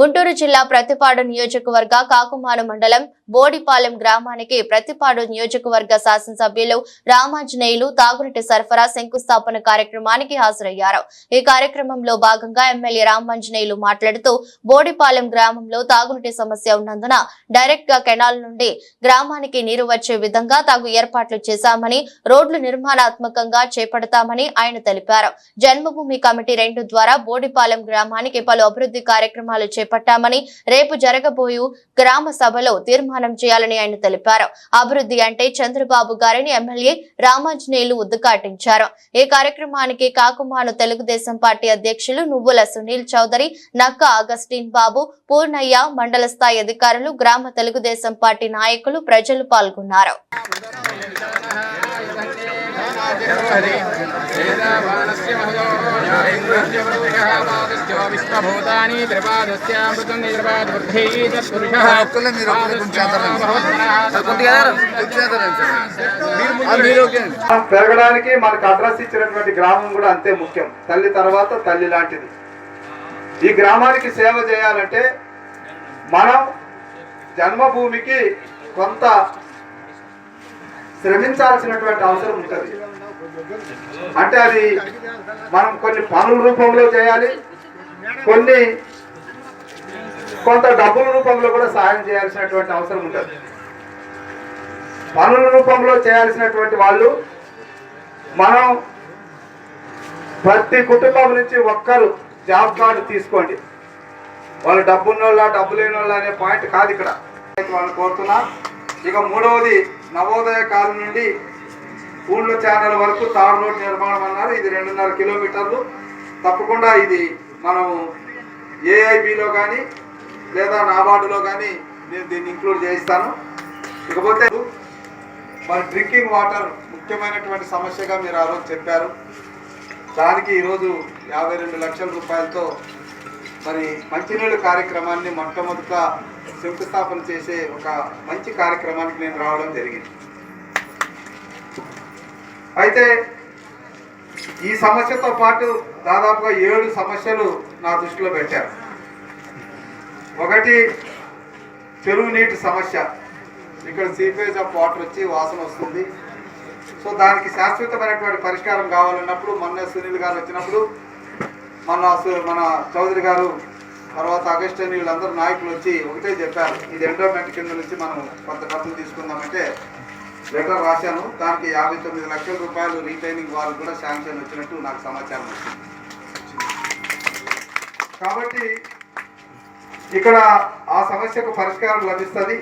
గుంటూరు జిల్లా ప్రతిపాడు నియోజకవర్గ కాకుమాను మండలం బోడిపాలెం గ్రామానికి ప్రతిపాడు నియోజకవర్గ శాసనసభ్యులు రామాంజనేయులు తాగునీటి సరఫరా శంకుస్థాపన కార్యక్రమానికి హాజరయ్యారు। ఈ కార్యక్రమంలో భాగంగా ఎమ్మెల్యే రామాంజనేయులు మాట్లాడుతూ బోడిపాలెం గ్రామంలో తాగునీటి సమస్య ఉన్నందున డైరెక్ట్ గా కెనాల్ నుండి గ్రామానికి నీరు వచ్చే విధంగా తాగు ఏర్పాట్లు చేశామని, రోడ్లు నిర్మాణాత్మకంగా చేపడతామని ఆయన తెలిపారు। జన్మభూమి కమిటీ 2 ద్వారా బోడిపాలెం గ్రామానికి పలు అభివృద్ధి కార్యక్రమాలు చేపట్టామని, రేపు జరగబోయే గ్రామ సభలో తీర్మానం చేయాలని ఆయన తెలిపారు। అభివృద్ధి అంటే చంద్రబాబు గారిని ఎమ్మెల్యే రామాంజనేయులు ఉద్ఘాటించారు। ఈ కార్యక్రమానికి కాకుమాను తెలుగుదేశం పార్టీ అధ్యక్షులు నువ్వుల సునీల్ చౌదరి, నక్క అగస్టిన్ బాబు, పూర్ణయ్య, మండల స్థాయి అధికారులు, గ్రామ తెలుగుదేశం పార్టీ నాయకులు, ప్రజలు పాల్గొన్నారు। పెరగడానికి మనకు అడ్రస్ ఇచ్చినటువంటి గ్రామం కూడా అంతే ముఖ్యం। తల్లి తర్వాత తల్లి లాంటిది। ఈ గ్రామానికి సేవ చేయాలంటే మనం జన్మభూమికి కొంత శ్రమించాల్సినటువంటి అవసరం ఉంటుంది। అంటే అది మనం కొన్ని పనుల రూపంలో చేయాలి, కొంత డబ్బుల రూపంలో కూడా సహాయం చేయాల్సినటువంటి అవసరం ఉంటుంది। పనుల రూపంలో చేయాల్సినటువంటి వాళ్ళు మనం ప్రతి కుటుంబం నుంచి ఒక్కరు జాబ్ కార్డు తీసుకోండి। వాళ్ళు డబ్బున్నోళ్ళ డబ్బు లేని వాళ్ళ అనే పాయింట్ కాదు ఇక్కడ, వాళ్ళని కోరుతున్నా। ఇక మూడవది నవోదయ కాలం నుండి ఊళ్ళ ఛానల్ వరకు తార్ రోడ్ నిర్మాణం అన్నారు। ఇది 2.5 కిలోమీటర్లు। తప్పకుండా ఇది మనం ఏఐబిలో కానీ లేదా నాబార్డులో కానీ నేను దీన్ని ఇంక్లూడ్ చేయిస్తాను। ఇకపోతే మరి డ్రింకింగ్ వాటర్ ముఖ్యమైనటువంటి సమస్యగా మీరు ఆ రోజు చెప్పారు। దానికి ఈరోజు 52 లక్షల రూపాయలతో మరి మంచినీళ్ళు కార్యక్రమాన్ని మొట్టమొదట శంకుస్థాపన చేసే ఒక మంచి కార్యక్రమానికి నేను రావడం జరిగింది। అయితే ఈ సమస్యతో పాటు దాదాపుగా 7 సమస్యలు నా దృష్టిలో పెట్టారు। ఒకటి చెరువు నీటి సమస్య, ఇక్కడ సీపేజ్ ఆఫ్ వాటర్ వచ్చి వాసన వస్తుంది। సో దానికి శాశ్వతమైనటువంటి పరిష్కారం కావాలన్నప్పుడు మొన్న సునీల్ గారు వచ్చినప్పుడు మన చౌదరి గారు తర్వాత అగస్టిన్ వీళ్ళందరూ నాయకులు వచ్చి ఒకటే చెప్పారు, ఇది ఎండోమెంట్ కింద నుంచి మనం కొంత డబ్బులు తీసుకుందామంటే లెటర్ రాశాను। దానికి 59 లక్షల రూపాయలు రీటైనింగ్ వాళ్ళు కూడా శాంక్షన్ వచ్చినట్టు నాకు సమాచారం వచ్చింది। కాబట్టి ఇక్కడ ఆ సమస్యకు పరిష్కారం లభిస్తుంది।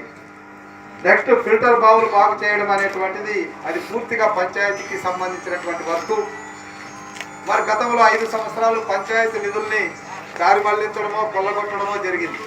నెక్స్ట్ ఫిల్టర్ బావులు బాగు చేయడం అనేటువంటిది అది పూర్తిగా పంచాయతీకి సంబంధించినటువంటి వర్క్। మరి గతంలో 5 సంవత్సరాలు పంచాయతీ నిధుల్ని దారి మళ్లించడమో కొల్లగొట్టడమో జరిగింది।